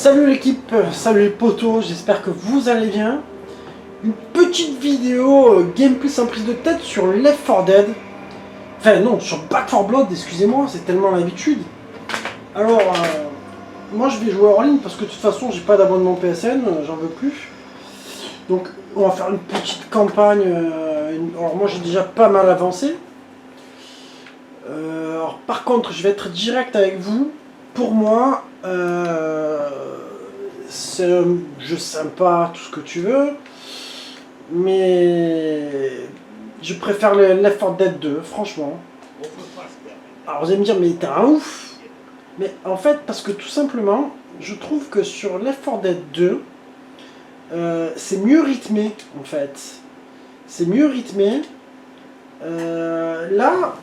Salut l'équipe, salut les potos, j'espère que vous allez bien. Une petite vidéo gameplay sans prise de tête sur Left 4 Dead. Enfin non, sur Back 4 Blood, excusez-moi, c'est tellement l'habitude. Alors, moi je vais jouer hors ligne parce que de toute façon j'ai pas d'abonnement PSN, j'en veux plus. Donc on va faire une petite campagne. Alors moi j'ai déjà pas mal avancé. Alors par contre je vais être direct avec vous. Pour moi, c'est un jeu sympa, tout ce que tu veux, mais je préfère le Left 4 Dead 2, franchement. Alors vous allez me dire, mais t'es un ouf. Mais en fait, parce que tout simplement, je trouve que sur Left 4 Dead 2, c'est mieux rythmé, en fait. C'est mieux rythmé. Là,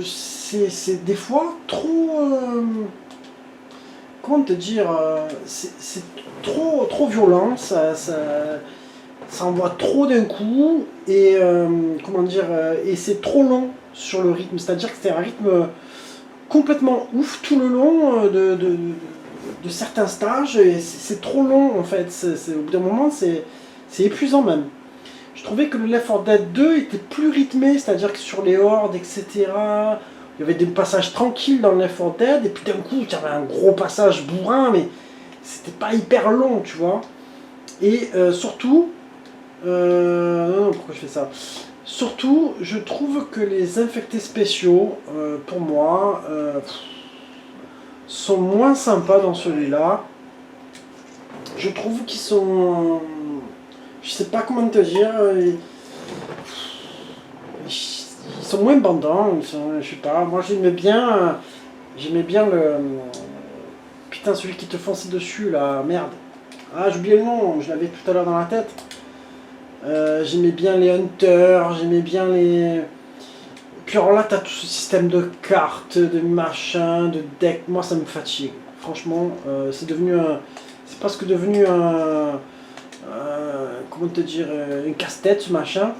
c'est des fois trop... comment te dire, c'est trop violent, ça envoie trop d'un coup, et comment dire, et c'est trop long sur le rythme, c'est-à-dire que c'est un rythme complètement ouf tout le long de certains stages, et c'est trop long en fait, au bout d'un moment c'est épuisant même. Je trouvais que le Left 4 Dead 2 était plus rythmé, c'est-à-dire que sur les hordes, etc., il y avait des passages tranquilles dans le Left 4 Dead, et puis d'un coup, il y avait un gros passage bourrin, mais c'était pas hyper long, tu vois. Et surtout, non, pourquoi je fais ça? Surtout, je trouve que les infectés spéciaux, pour moi, sont moins sympas dans celui-là. Je trouve qu'ils sont... je sais pas comment te dire... ils sont moins bandants, je sais pas, moi j'aimais bien le... putain, celui qui te fonçait dessus là, merde. Ah, j'ai oublié le nom, je l'avais tout à l'heure dans la tête. J'aimais bien les hunters, j'aimais bien les... Puis alors là, t'as tout ce système de cartes, de machin, de deck, moi ça me fatigue. Franchement, c'est devenu un... c'est presque devenu un... comment te dire, une casse-tête ce machin.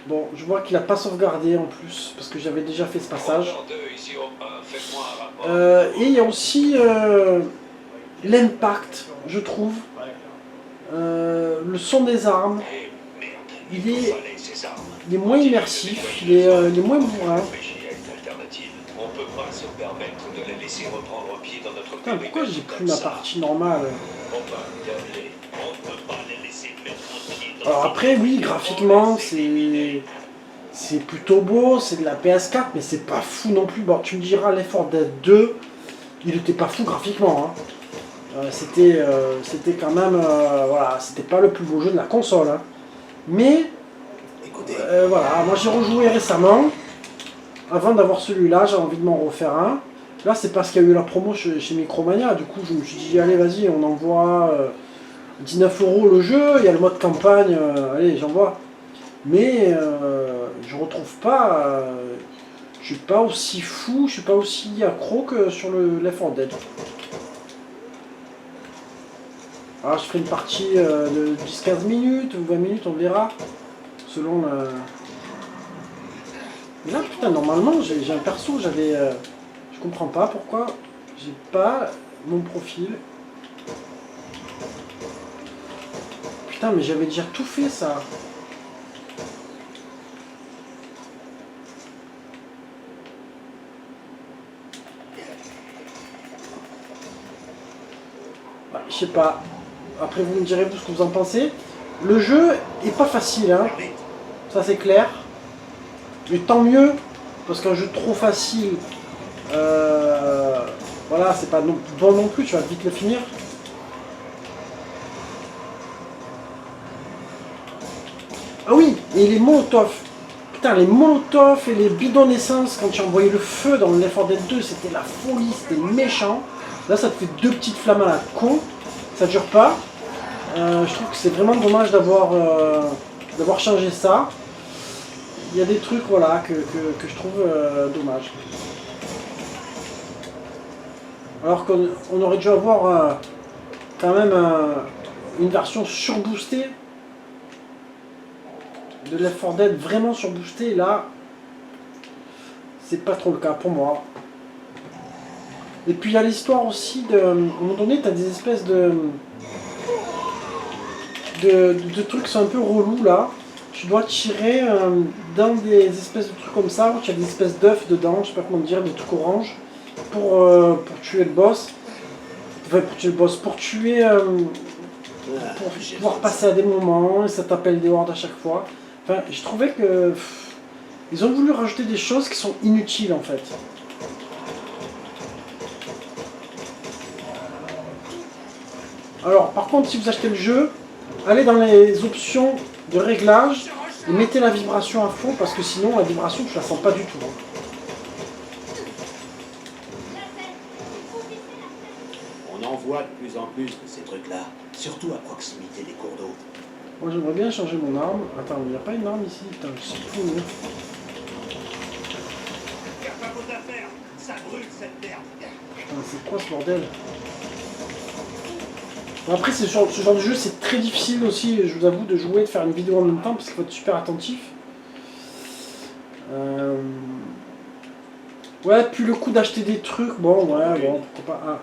Bon, je vois qu'il a pas sauvegardé en plus, parce que j'avais déjà fait ce passage. Et il y a aussi l'impact, je trouve. Le son des armes, il est moins immersif, il est moins bourrin. Putain, pourquoi j'ai plus ma partie normale? Alors après, oui, graphiquement, c'est plutôt beau, c'est de la PS4, mais c'est pas fou non plus. Bon, tu me diras, Left 4 Dead 2, il était pas fou graphiquement. Hein. C'était quand même, voilà, c'était pas le plus beau jeu de la console. Hein. Mais, voilà, moi j'ai rejoué récemment. Avant d'avoir celui-là, j'ai envie de m'en refaire un. Là, c'est parce qu'il y a eu la promo chez Micromania. Du coup, je me suis dit, allez, vas-y, on envoie 19 € le jeu. Il y a le mode campagne, allez, j'envoie. Mais je retrouve pas, je suis pas aussi fou, je suis pas aussi accro que sur le Left 4 Dead. Alors je ferai une partie de 10-15 minutes ou 20 minutes, on verra, selon la... Là putain, normalement j'ai un perso, je comprends pas pourquoi j'ai pas mon profil. Putain, mais j'avais déjà tout fait ça. Je sais pas. Après vous me direz vous ce que vous en pensez. Le jeu est pas facile, hein. Ça c'est clair. Mais tant mieux, parce qu'un jeu trop facile, voilà, c'est pas bon non plus, tu vas vite le finir. Ah oui, et les molotovs. Putain, les molotovs et les bidons d'essence, quand tu envoyais le feu dans le Left 4 Dead 2, c'était la folie, c'était méchant. Là, ça te fait deux petites flammes à la con. Ça dure pas. Je trouve que c'est vraiment dommage d'avoir changé ça. Il y a des trucs voilà, que je trouve dommage. Alors qu'on aurait dû avoir quand même une version surboostée de Left 4 Dead, vraiment surboostée. Là, c'est pas trop le cas pour moi. Et puis il y a l'histoire aussi de... À un moment donné, tu as des espèces de trucs qui sont un peu relous là. Tu dois tirer dans des espèces de trucs comme ça, où tu as des espèces d'œufs dedans, je sais pas comment dire, des trucs oranges, pour tuer le boss. Enfin, pour tuer le boss, pour tuer... pour pouvoir passer à des moments, et ça t'appelle des hordes à chaque fois. Enfin, je trouvais que... ils ont voulu rajouter des choses qui sont inutiles en fait. Alors, par contre, si vous achetez le jeu, allez dans les options de réglage et mettez la vibration à fond parce que sinon, la vibration, tu la sens pas du tout. On en voit de plus en plus de ces trucs-là, surtout à proximité des cours d'eau. Moi, j'aimerais bien changer mon arme. Attends, il n'y a pas une arme ici. Putain, je sais plus. Y'a pas faute à faire, ça brûle cette merde. Putain, c'est quoi ce bordel? Bon, après, ce genre de jeu, c'est très difficile aussi, je vous avoue, de jouer, de faire une vidéo en même temps, parce qu'il faut être super attentif. Ouais, puis le coup d'acheter des trucs, bon, ouais, bon, pourquoi pas.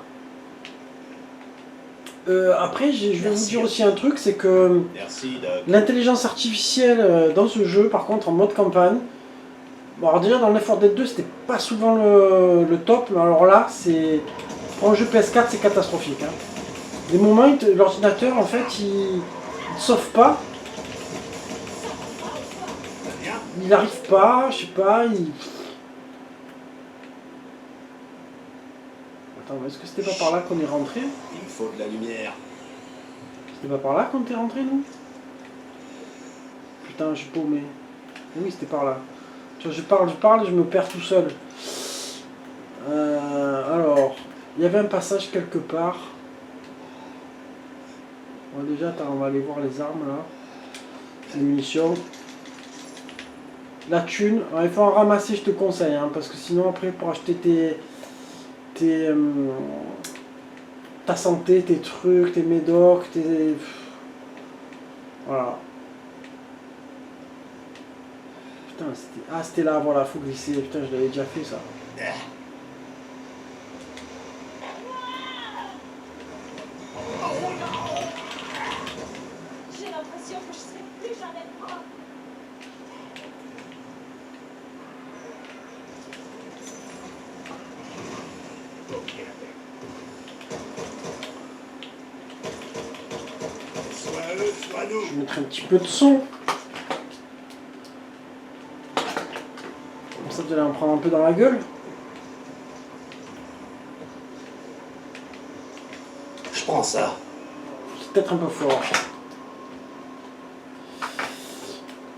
Après, je vais vous dire aussi un truc, c'est que l'intelligence artificielle dans ce jeu, par contre, en mode campagne, bon, alors déjà dans Left 4 Dead 2, c'était pas souvent le top, mais alors là, c'est pour un jeu PS4, c'est catastrophique. Hein. Des moments, l'ordinateur, en fait, il ne sauve pas. Il n'arrive pas, je sais pas, il... Attends, est-ce que c'était pas par là qu'on est rentré? Il me faut de la lumière. C'était pas par là qu'on était rentré, nous? Putain, je suis paumé. Oui, c'était par là. Tu vois, je parle et je me perds tout seul. Alors, il y avait un passage quelque part. Bon, déjà, attends, on va aller voir les armes, là. Les munitions. La thune. Alors, il faut en ramasser, je te conseille, hein, parce que sinon, après, pour acheter ta santé, tes trucs, tes médocs, tes... Voilà. Putain, c'était... Ah, c'était là, voilà, faut glisser. Putain, je l'avais déjà fait, ça. J'ai l'impression que je serai plus jamais propre. Soit eux, soit nous. Je vais mettre un petit peu de son. Comme ça, vous allez en prendre un peu dans la gueule. Je prends ça. C'est peut-être un peu fort.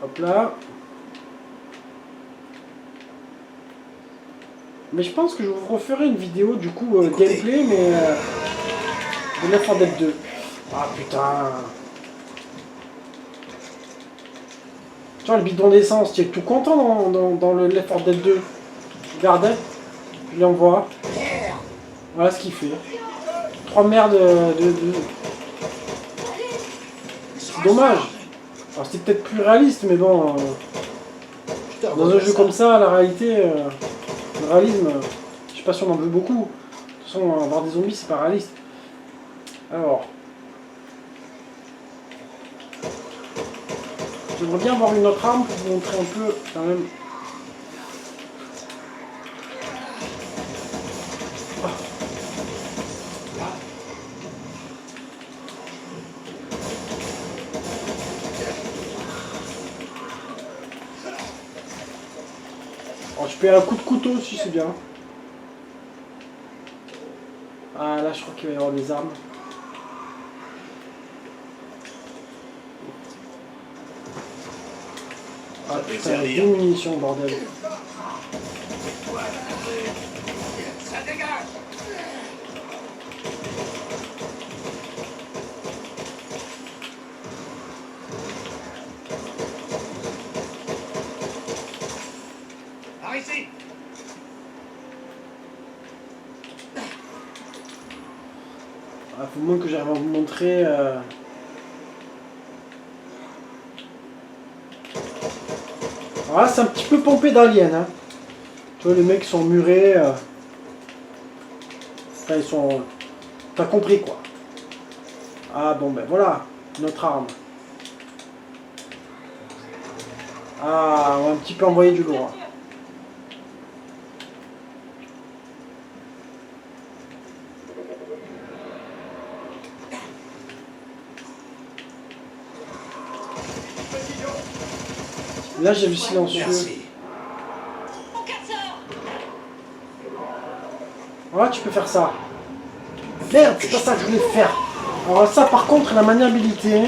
Hop là. Mais je pense que je vous referai une vidéo du coup gameplay, mais de Left 4 Dead 2. Ah putain. Tu vois le bidon d'essence, tu es tout content dans le Left 4 Dead 2. Regardez, je lui envoie. Voilà ce qu'il fait. 3 merdes C'est dommage. Alors c'était peut-être plus réaliste, mais bon. Dans un jeu comme ça, la réalité, le réalisme, je sais pas si on en veut beaucoup. De toute façon, avoir des zombies, c'est pas réaliste. Alors. J'aimerais bien avoir une autre arme pour vous montrer un peu quand même. Alors, je fais un coup de couteau aussi, c'est bien. Ah là, je crois qu'il va y avoir des armes. Ah putain, il y a une munition, bordel. Ça dégage. Par ici. Ah, faut moins que j'arrive à vous montrer. Alors là, c'est un petit peu pompé d'Alien. Hein. Tu vois, les mecs sont murés. Enfin, ils sont... T'as compris, quoi. Ah, bon, ben voilà. Notre arme. Ah, on va un petit peu envoyer du lourd. Là, j'ai vu silencieux. Merci. Mon casseur. Voilà, tu peux faire ça. Merde, c'est pas ça que je voulais faire. Alors ça, par contre, la maniabilité,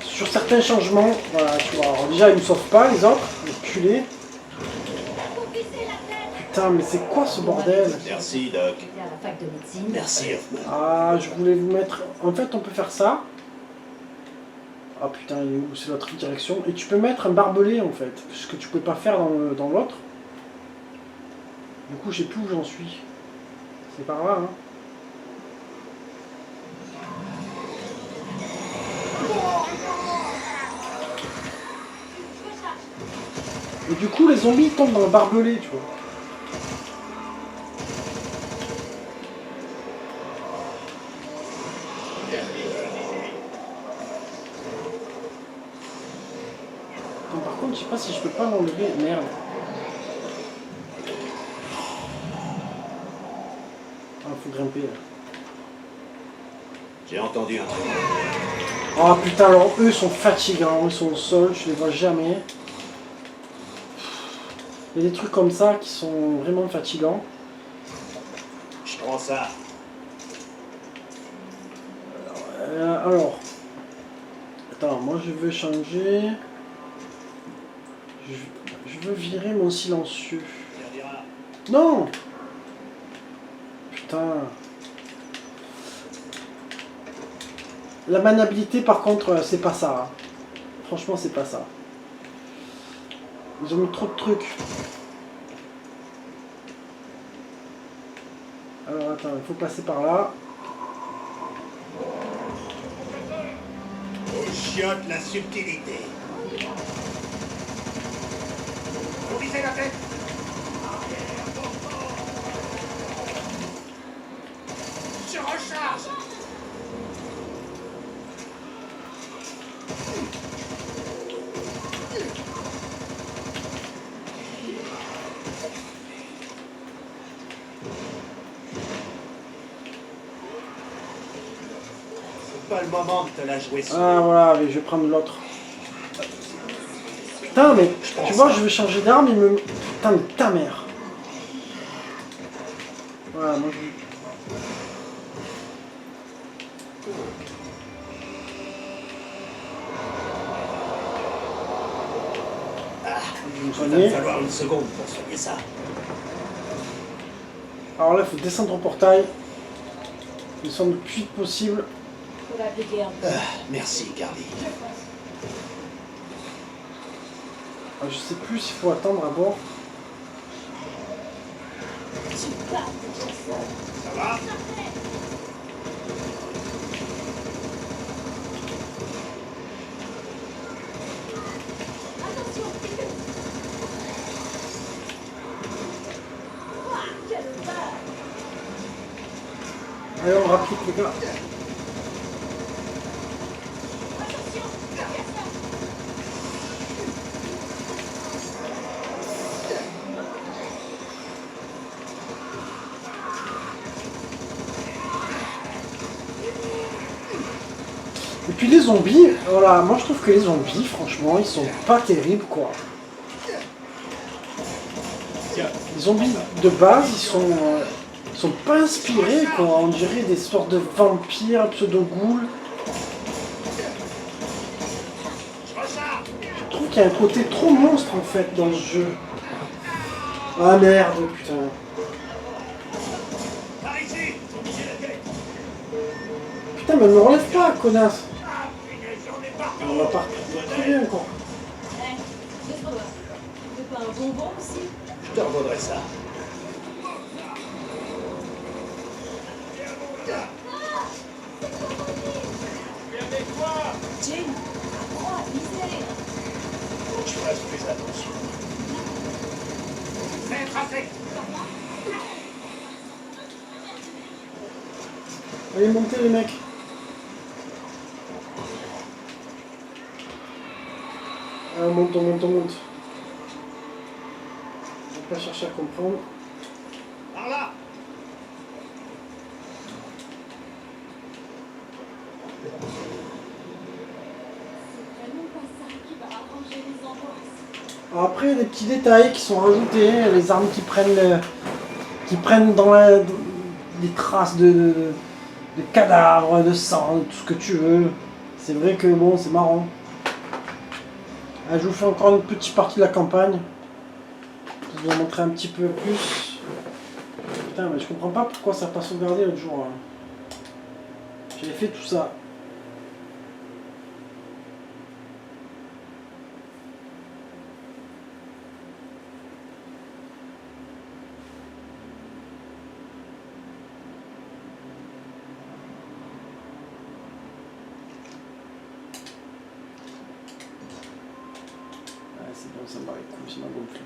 sur certains changements, voilà, tu vois. Alors déjà, ils me sauvent pas, les autres, les culés. Vous visez la tête. Putain, mais c'est quoi ce bordel? Merci, Doc. J'étais à la fac de médecine. Merci, Hoffman. Ah, je voulais vous mettre... En fait, on peut faire ça. Ah putain, il est où? C'est l'autre direction. Et tu peux mettre un barbelé, en fait. Ce que tu peux pas faire dans l'autre. Du coup, je sais plus où j'en suis. C'est par là, hein. Et du coup, les zombies tombent dans le barbelé, tu vois. Donc, par contre, je sais pas si je peux pas l'enlever. Merde. Ah, faut grimper là. J'ai entendu un truc. Oh putain, alors eux sont fatigants, ils sont au sol, je les vois jamais. Il y a des trucs comme ça qui sont vraiment fatigants. Je prends ça. Alors. Attends, moi je veux changer. Je veux virer mon silencieux. Servira. Non! Putain. La maniabilité par contre, c'est pas ça. Hein. Franchement, c'est pas ça. Ils ont mis trop de trucs. Alors attends, il faut passer par là. Aux chiottes, la subtilité. Vous visez la tête. Je recharge. C'est pas le moment de te la jouer sur. Ah voilà, mais je vais prendre l'autre. Putain, mais tu vois, je vais changer d'arme, il me... Putain, mais ta mère. Voilà, moi je... Je vais me Il va soigner. me falloir une seconde pour soigner ça. Alors là, il faut descendre au portail. Descendre le plus vite possible. Faut l'appliquer un peu. Merci, Carly. Ah, je sais plus s'il faut attendre à bord. Tu bats tes chasseurs. Ça va? Attention. Ouah, quelle horreur. Allez, on rapplique les gars. Attention, le casseur. Et puis les zombies, voilà, moi je trouve que les zombies, franchement, ils sont pas terribles quoi. Les zombies de base, ils sont pas inspirés quoi, on dirait des sortes de vampires, pseudo-ghouls. Je trouve qu'il y a un côté trop monstre en fait dans ce jeu. Ah merde, putain. Par ici. Putain, mais ne me relève pas, connasse. J'en ai pas. On va pas très bien encore. Laisse-moi voir. Tu veux pas un bonbon aussi? Je te revaudrai ça. Jane, apprends à viser. Faut que je fasse plus attention. Fais tracé. Allez, montez les mecs. Ah, monte. On va pas chercher à comprendre. Par là. C'est vraiment pas ça qui va arranger les angoisses. Alors après, il y a des petits détails qui sont rajoutés. Les armes qui prennent dans des traces de cadavres, de sang, de tout ce que tu veux. C'est vrai que bon, c'est marrant. Ah, je vous fais encore une petite partie de la campagne. Je vais vous montrer un petit peu plus. Putain, mais je comprends pas pourquoi ça n'a pas sauvegardé l'autre jour. Hein. J'avais fait tout ça. Ah, c'est bon, ça m'a écouté, ça m'a gonflé.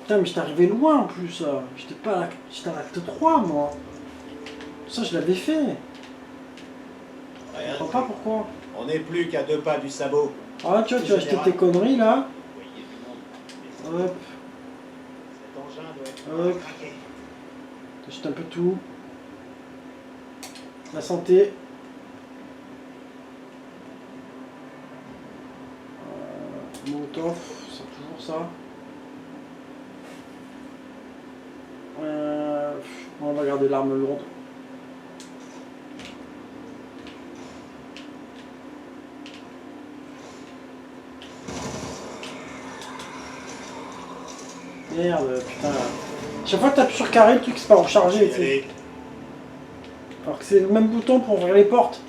Putain, mais j'étais arrivé loin en plus. J'étais à l'acte 3, moi. Ça, je l'avais fait. Je Rien. comprends pas pourquoi. On n'est plus qu'à 2 pas du sabot. Ah, tu vois, tu as acheté tes conneries là. Vous voyez du monde. Hop, Cet engin doit Hop. être craqué. t'achètes un peu tout. La santé. Molotov, c'est toujours ça. On va garder l'arme lourde. Merde, putain. Chaque fois que t'appuies sur carré, le truc c'est pas rechargé, tu sais. Allez. Alors que c'est le même bouton pour ouvrir les portes.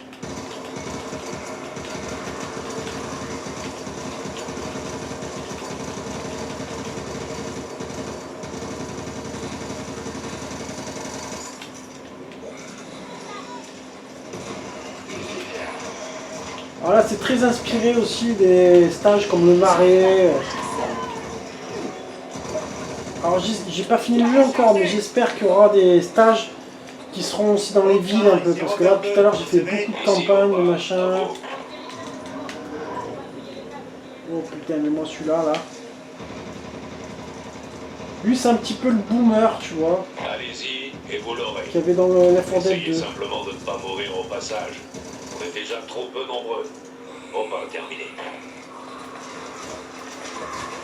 Alors là, c'est très inspiré aussi des stages comme le Marais. Alors j'ai pas fini le jeu encore, mais j'espère qu'il y aura des stages qui seront aussi dans les villes un peu, parce que là tout à l'heure j'ai fait beaucoup de campagnes, de machin. Oh putain, mais moi celui-là là. Lui c'est un petit peu le boomer, tu vois, Allez-y, et vous l'aurez. qu'il y avait dans le Left 4 Dead Essayez 2. simplement de ne pas mourir au passage. On est déjà trop peu nombreux. On va terminer.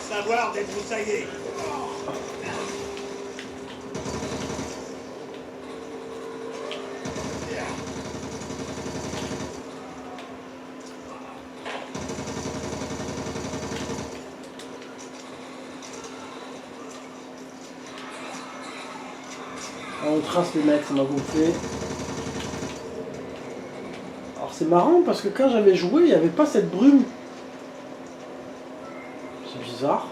Savoir débroussailler. Alors, on trace les mecs, ça m'a gonflé. Alors c'est marrant parce que quand j'avais joué, il n'y avait pas cette brume. C'est bizarre.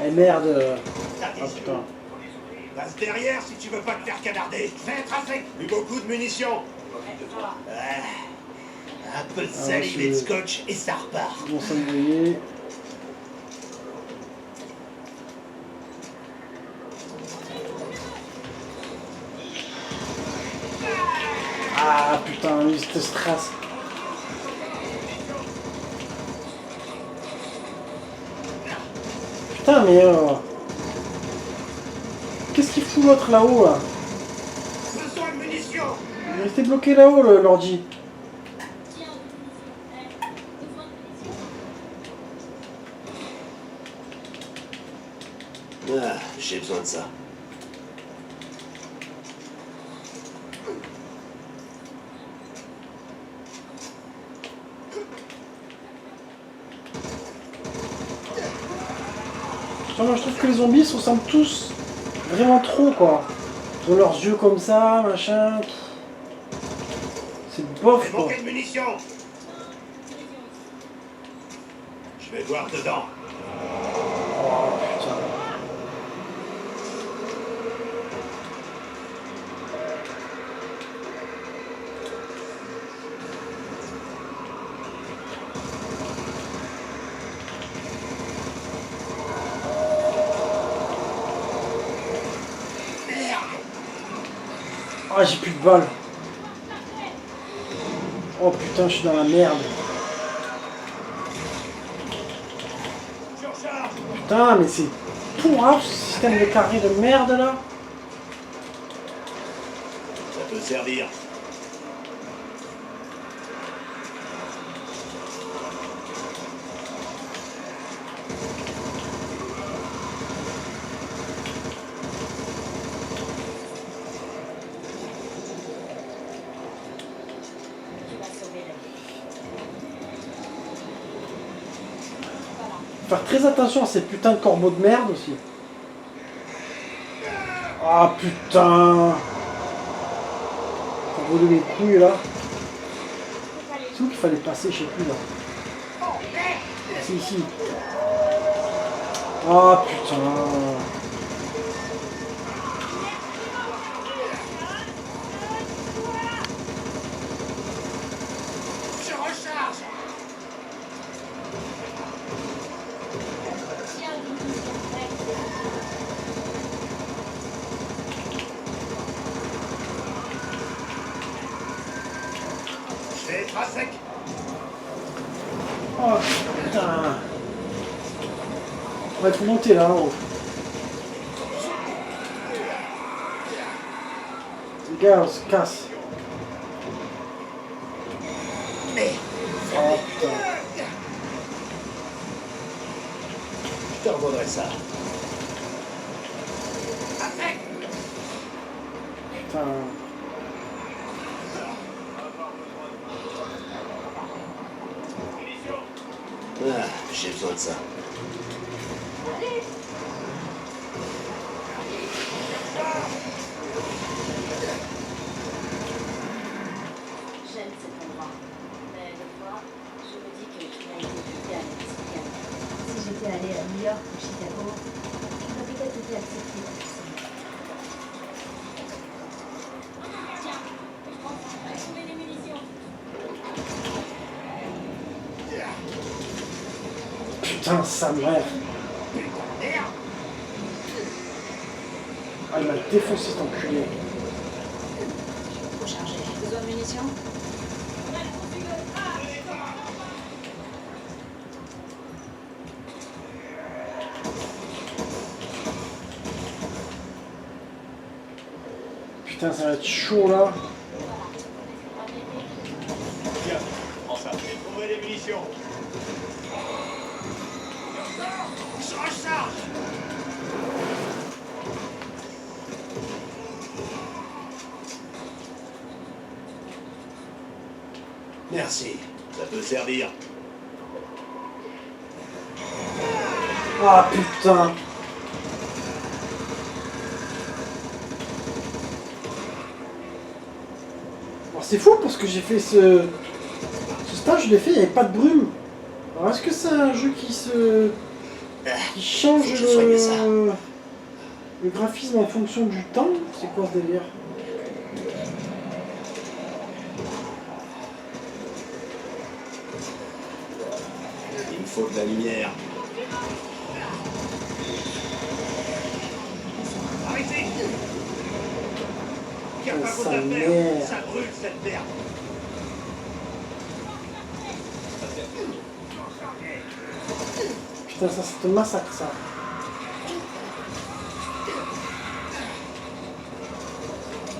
Eh merde. Ah putain. Passe derrière si tu veux pas te faire canarder. Fais tracé. Plus beaucoup de munitions. Un peu de salive et de scotch et ça repart. Bon sanglier. Ah putain, lui c'était stress. Putain mais qu'est-ce qu'il fout l'autre là-haut là? Besoin de munitions. Il est resté bloqué là-haut l'ordi. Tiens, besoin de munitions. Ah, j'ai besoin de ça. Moi je trouve que les zombies se ressemblent tous vraiment trop quoi. Ils ont leurs yeux comme ça, machin. C'est bof J'ai quoi. manqué de munitions. Je vais voir dedans. Oh putain. Ah, j'ai plus de balles. Oh putain, je suis dans la merde. Putain, mais c'est pourrave ce système de carré de merde là. Ça peut servir. Tu vas sauver la vie. Faire très attention à ces putains de corbeaux de merde aussi. Ah putain. Corbeau de mes couilles là. C'est où qu'il fallait passer, je sais plus là. C'est ici. Ah putain. Je recharge. Tiens, une munition. Je vais être à sec. Oh putain. On va être monté là en haut. Les gars, on se casse. Oh putain. Je te revaudrai ça. Putain. Ah, j'ai besoin de ça. J'aime cet endroit. Mais des fois, je me dis que tu n'as été plus bien à Mexicaine. Si j'étais allée à New York ou Chicago, j'aurais peut-être été acceptée par ici. Tiens, je pense qu'on va trouver des munitions. Putain, sa mère. Ah, il m'a défoncé cet enculé. Faut charger. Besoin de munitions? Putain, ça va être chaud là. Tiens, prends ça. J'ai trouvé des munitions. Je recharge. Merci, ça peut servir. Ah putain. Alors, c'est fou parce que j'ai fait ce stage, je l'ai fait, il n'y avait pas de brume. Alors est-ce que c'est un jeu qui change Faut que je soigne ça. le graphisme en fonction du temps? C'est quoi ce délire? Il me faut de la lumière. Arrêtez! Qu'il y a Oh, pas sa faute à mère. faire. Ça brûle cette merde. Putain, ça te massacre ça.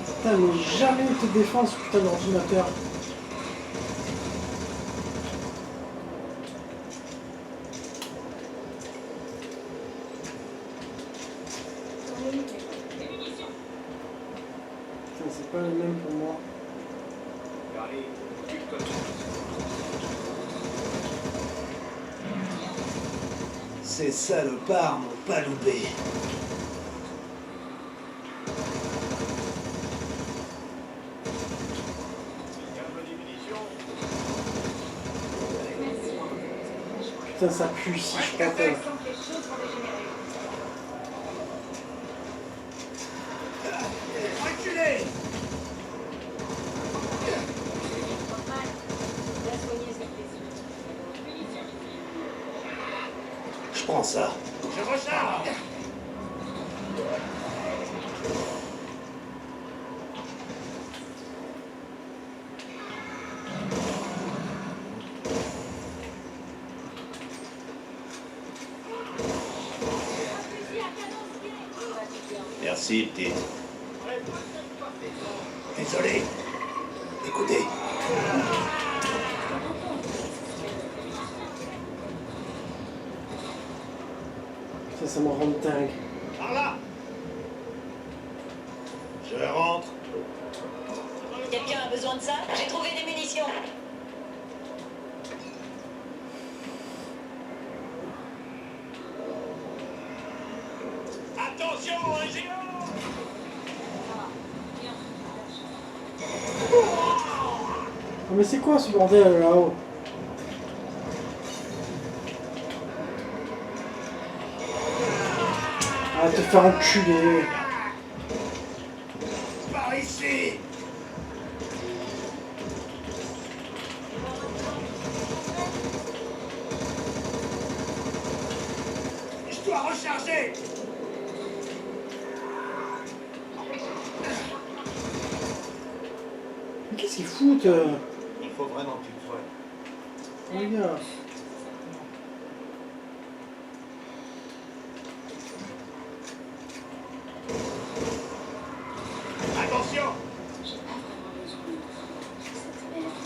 Putain, mais jamais il te défend ce putain d'ordinateur. Putain, c'est pas le même pour moi. Ces salopards m'ont pas loupé. Putain, ça pue ici, je crois que... Reculez! Je prends ça. Je recharge! Merci, petite. Désolé. Écoutez. Ça me rend dingue. Par là. Je rentre. Quelqu'un a besoin de ça? J'ai trouvé des munitions. Attention, un géant! Oh, mais c'est quoi ce bordel là-haut? Ah, te faire enculer. Par ici. Je dois recharger. Mais qu'est-ce qu'ils foutent Il faut vraiment que tu le soignes. les gars? Attention. J'ai pas vraiment besoin de cette merde.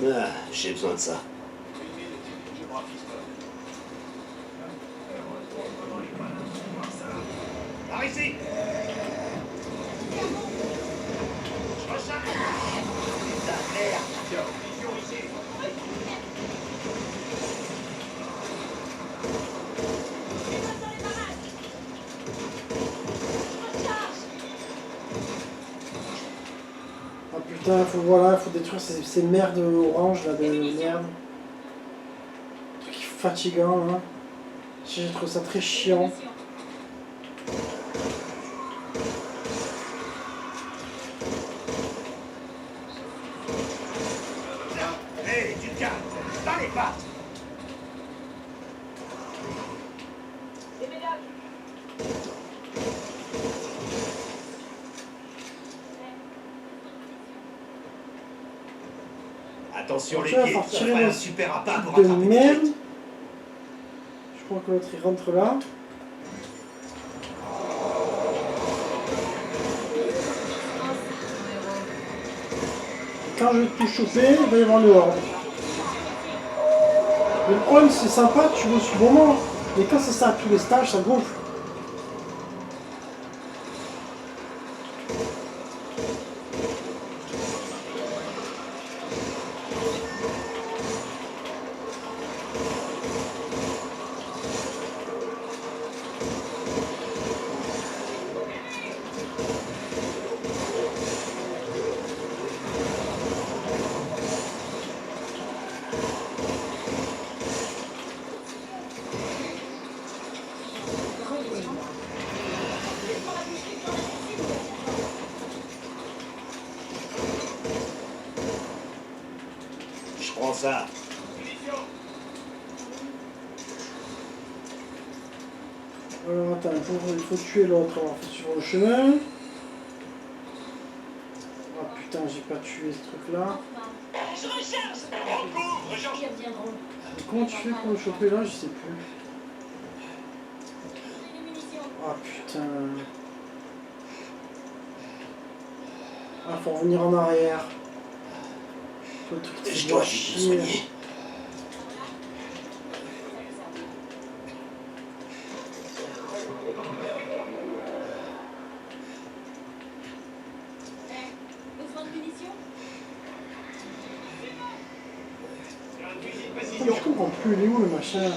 Ah, j'ai besoin de ça. Par ici. Je recharge. Putain de merde. Tiens, vision ici. Ah putain, faut détruire ces merdes oranges là de merde. Truc fatigant hein. J'ai trouvé ça très chiant. Hé, du calme. Dans les pattes. Attention les Tu vas pieds, faire ça tirer ferait un le super appât pour de attraper merde. Petite. Je crois que l'autre il rentre là. Quand je vais tout choper, il va y avoir le horde. Mais le problème c'est sympa, tu veux ce moment. Mais quand c'est ça à tous les stages, ça gonfle. Je prends ça. Alors attends, il faut tuer l'autre, alors il faut suivre le chemin. Oh putain, j'ai pas tué ce truc là. Je recharge. Recouvre, Jean. Ils reviendront. Comment tu fais pour le choper là? Je sais plus. J'ai des munitions. Ah putain. Ah, faut revenir en arrière. Le truc qui Je fait dois chier. vite me soigner. Besoin de munitions? Putain, je comprends plus, il est où le machin?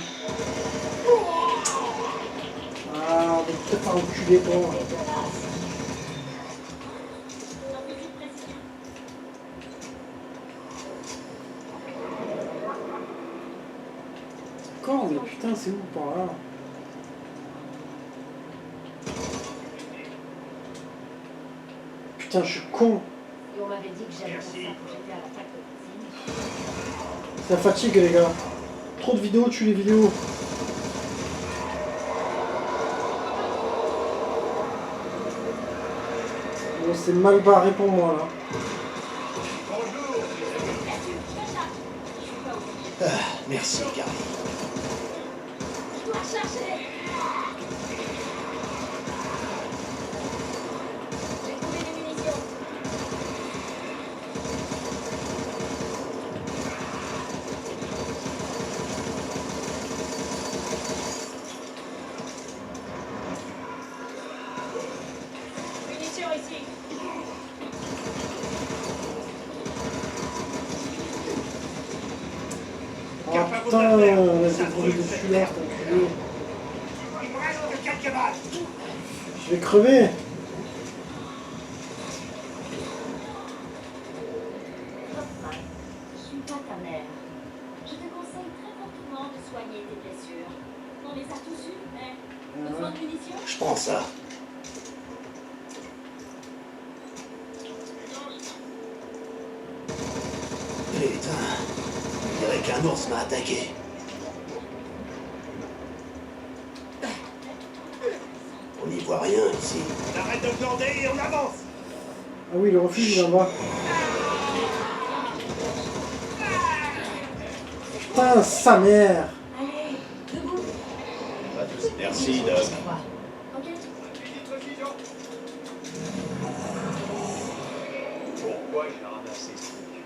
Ah, on va peut-être pas enculer toi. Un fusil de précision. D'accord, mais putain, c'est où par là? Putain, je suis con. Et on m'avait dit que j'allais faire ça quand j'étais à l'attaque de cuisine. Ça fatigue les gars. Trop de vidéos, tue les vidéos. Bon, c'est mal barré pour moi là. Merci, Gary. Je dois recharger. putain, on va se trouver dessus là, cet enculé. Il me reste que quelques balles. Je vais crever. Hoffman, je suis pas ta mère. Je te conseille très fortement de soigner tes blessures. On les a tous eus, hein. Besoin de munitions? Je prends ça. Putain, on dirait qu'un ours m'a attaqué. On n'y voit rien ici. On arrête de glander et on avance. Ah oui, le refuge il est là-bas. Putain, sa mère. Allez, debout. Pas de soucis. Merci, Doc. Ok. Pourquoi j'ai ramassé ce truc?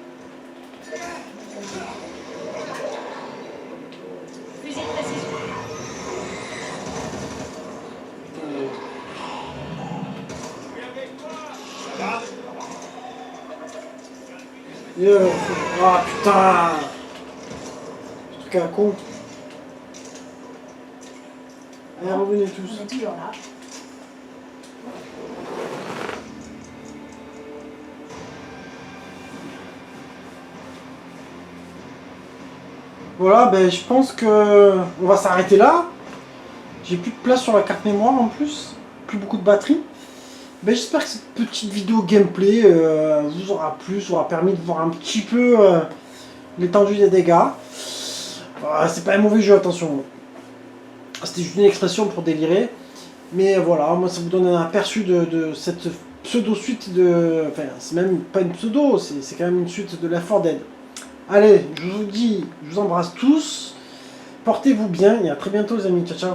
Fusil de précision. Ça va? Ah putain. Ce truc à la con. Allez, revenez tous. On est toujours là. Voilà, ben je pense que on va s'arrêter là. J'ai plus de place sur la carte mémoire en plus, plus beaucoup de batterie. Ben, j'espère que cette petite vidéo gameplay vous aura plu, vous aura permis de voir un petit peu l'étendue des dégâts. C'est pas un mauvais jeu, attention. C'était juste une expression pour délirer. Mais voilà, moi ça vous donne un aperçu de cette pseudo-suite de... Enfin, c'est même pas une pseudo, c'est quand même une suite de Left 4 Dead. Allez, je vous dis, je vous embrasse tous. Portez-vous bien et à très bientôt les amis. Ciao, ciao.